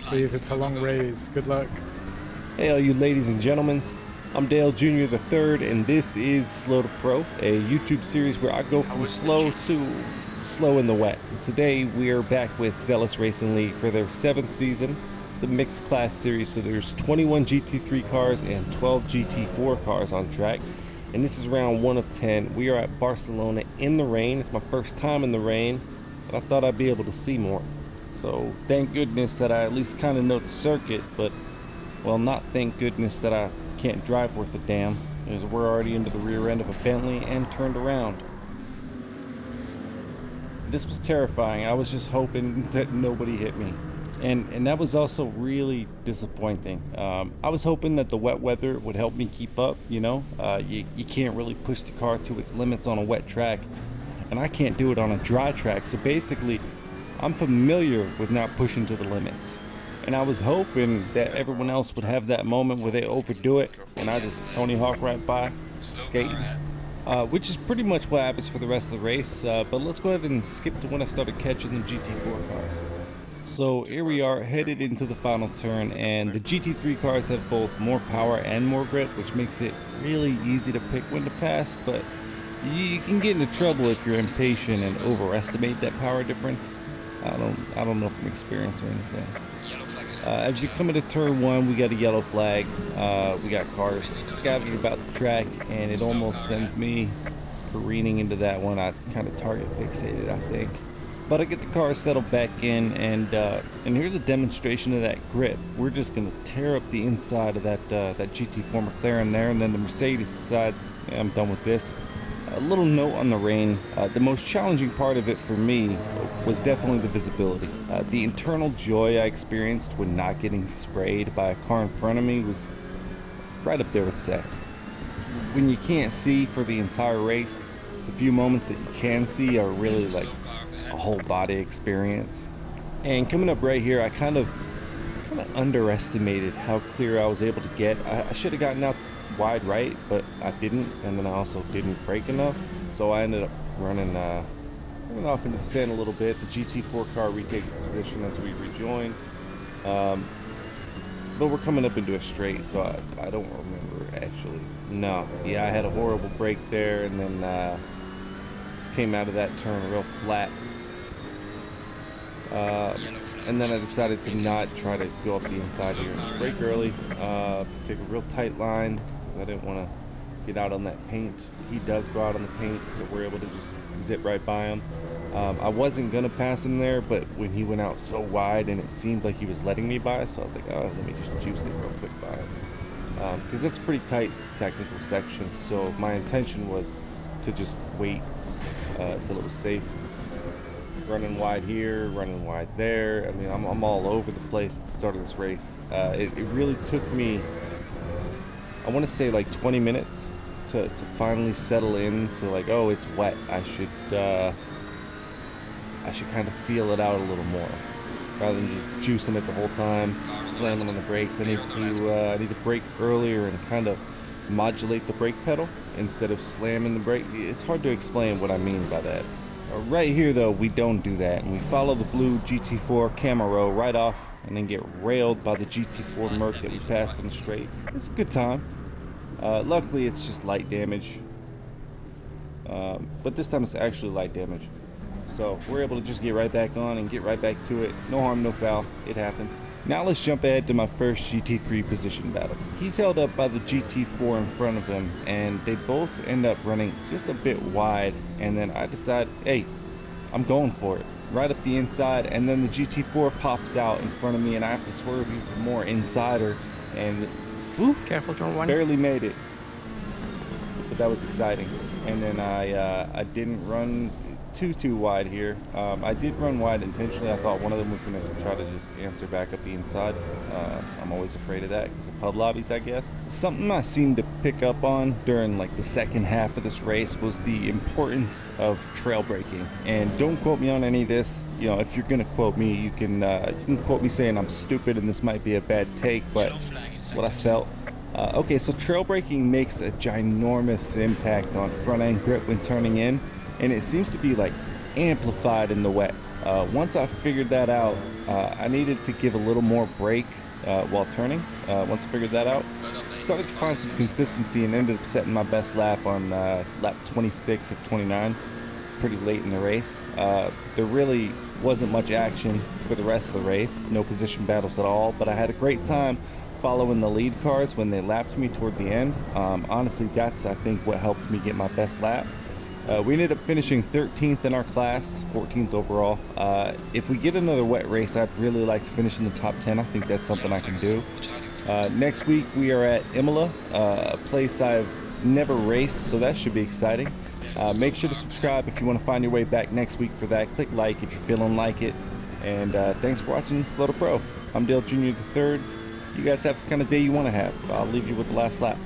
Please, it's a long raise. Good luck. Hey all you ladies and gentlemen, I'm Dale Jr. the Third, and this is Slow to Pro, a YouTube series where I go from slow to slow in the wet. Today we are back with Zealous Racing League for their 7th season. It's a mixed class series, so there's 21 GT3 cars and 12 GT4 cars on track. And this is round 1 of 10. We are at Barcelona in the rain. It's my first time in the rain, and I thought I'd be able to see more. So thank goodness that I at least kind of know the circuit, but well, not thank goodness that I can't drive worth a damn, because we're already into the rear end of a Bentley and turned around. This was terrifying. I was just hoping that nobody hit me. And that was also really disappointing. I was hoping that the wet weather would help me keep up, you know. You can't really push the car to its limits on a wet track, and I can't do it on a dry track. So basically, I'm familiar with not pushing to the limits. And I was hoping that everyone else would have that moment where they overdo it, and I just Tony Hawk right by, skating. Which is pretty much what happens for the rest of the race. But let's go ahead and skip to when I started catching the GT4 cars. So here we are headed into the final turn, and the GT3 cars have both more power and more grip, which makes it really easy to pick when to pass, but you can get into trouble if you're impatient and overestimate that power difference. I don't know from experience or anything. As we come into turn 1, we got a yellow flag. We got cars scattered about the track, and it almost sends me careening into that one. I kind of target fixated, I think. But I get the car settled back in, and here's a demonstration of that grip. We're just gonna tear up the inside of that GT4 McLaren there, and then the Mercedes decides, yeah, I'm done with this. A little note on the rain. The most challenging part of it for me was definitely the visibility. The internal joy I experienced when not getting sprayed by a car in front of me was right up there with sex. When you can't see for the entire race, the few moments that you can see are really like a whole body experience. And coming up right here, I kind of underestimated how clear I was able to get. I should have gotten out wide right, but I didn't, and then I also didn't brake enough, so I ended up running off into the sand a little bit. The GT4 car retakes the position as we rejoin, but we're coming up into a straight, so I don't remember actually. No, yeah, I had a horrible brake there, and then just came out of that turn real flat. And then I decided to not try to go up the inside here. Just brake early, take a real tight line, because I didn't want to get out on that paint. He does go out on the paint, so we're able to just zip right by him. I wasn't going to pass him there, but when he went out so wide and it seemed like he was letting me by, so I was like, oh, let me just juice it real quick by him. Because that's a pretty tight technical section, so my intention was to just wait until it was safe. Running wide here, running wide there. I mean, I'm all over the place at the start of this race. It really took me, I want to say like 20 minutes to finally settle in to like, oh, it's wet. I should kind of feel it out a little more, rather than just juicing it the whole time, slamming on the brakes. I need to brake earlier and kind of modulate the brake pedal instead of slamming the brake. It's hard to explain what I mean by that. Right here though, we don't do that, and we follow the blue GT4 Camaro right off and then get railed by the GT4 Merc that we passed on the straight. It's a good time. Luckily it's just light damage, but this time it's actually light damage, so we're able to just get right back on and get right back to it. No harm, no foul. It happens. Now let's jump ahead to my first GT3 position battle. He's held up by the GT4 in front of him, and they both end up running just a bit wide, and then I decide, hey, I'm going for it. Right up the inside, and then the GT4 pops out in front of me, and I have to swerve even more insider, and whew, careful, turn 1. Barely made it, but that was exciting. And then I didn't run too wide here. I did run wide intentionally. I thought one of them was going to try to just answer back up the inside. I'm always afraid of that because of pub lobbies, I guess. Something I seemed to pick up on during like the second half of this race was the importance of trail braking. And don't quote me on any of this. You know, if you're going to quote me, you can quote me saying I'm stupid and this might be a bad take, but it's what I felt. Okay, so trail braking makes a ginormous impact on front end grip when turning in, and it seems to be like amplified in the wet. Once I figured that out, I needed to give a little more brake while turning. Once I figured that out, I started to find some consistency and ended up setting my best lap on lap 26 of 29. It's pretty late in the race. There really wasn't much action for the rest of the race, no position battles at all, but I had a great time following the lead cars when they lapped me toward the end. Honestly, that's, I think, what helped me get my best lap. We ended up finishing 13th in our class, 14th overall. If we get another wet race, I'd really like to finish in the top 10. I think that's something I can do. Next week, we are at Imola, a place I've never raced, so that should be exciting. Make sure to subscribe if you want to find your way back next week for that. Click like if you're feeling like it. And thanks for watching Slow to Pro. I'm Dale Jr. III. You guys have the kind of day you want to have. I'll leave you with the last lap.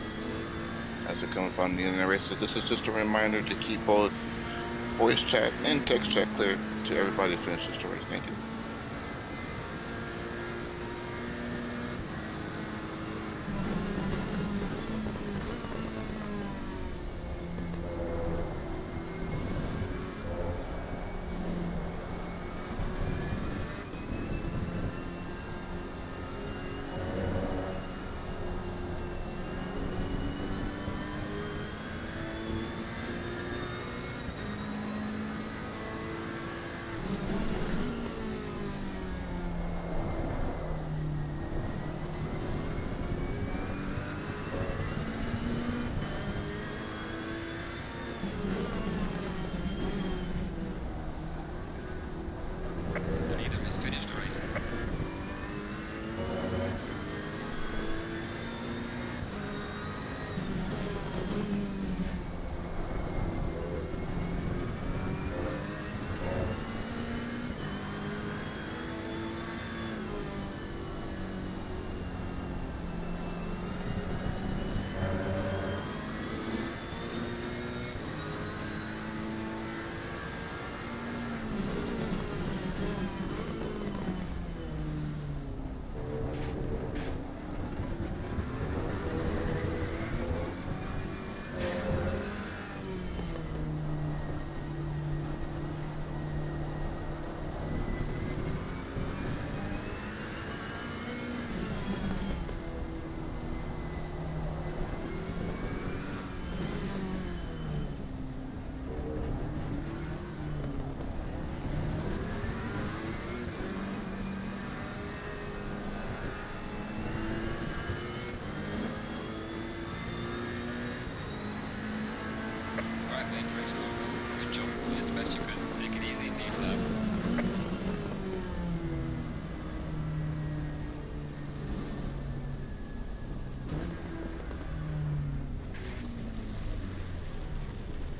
As we come upon the end of the race, this is just a reminder to keep both voice chat and text chat clear to everybody to finish this race. Thank you.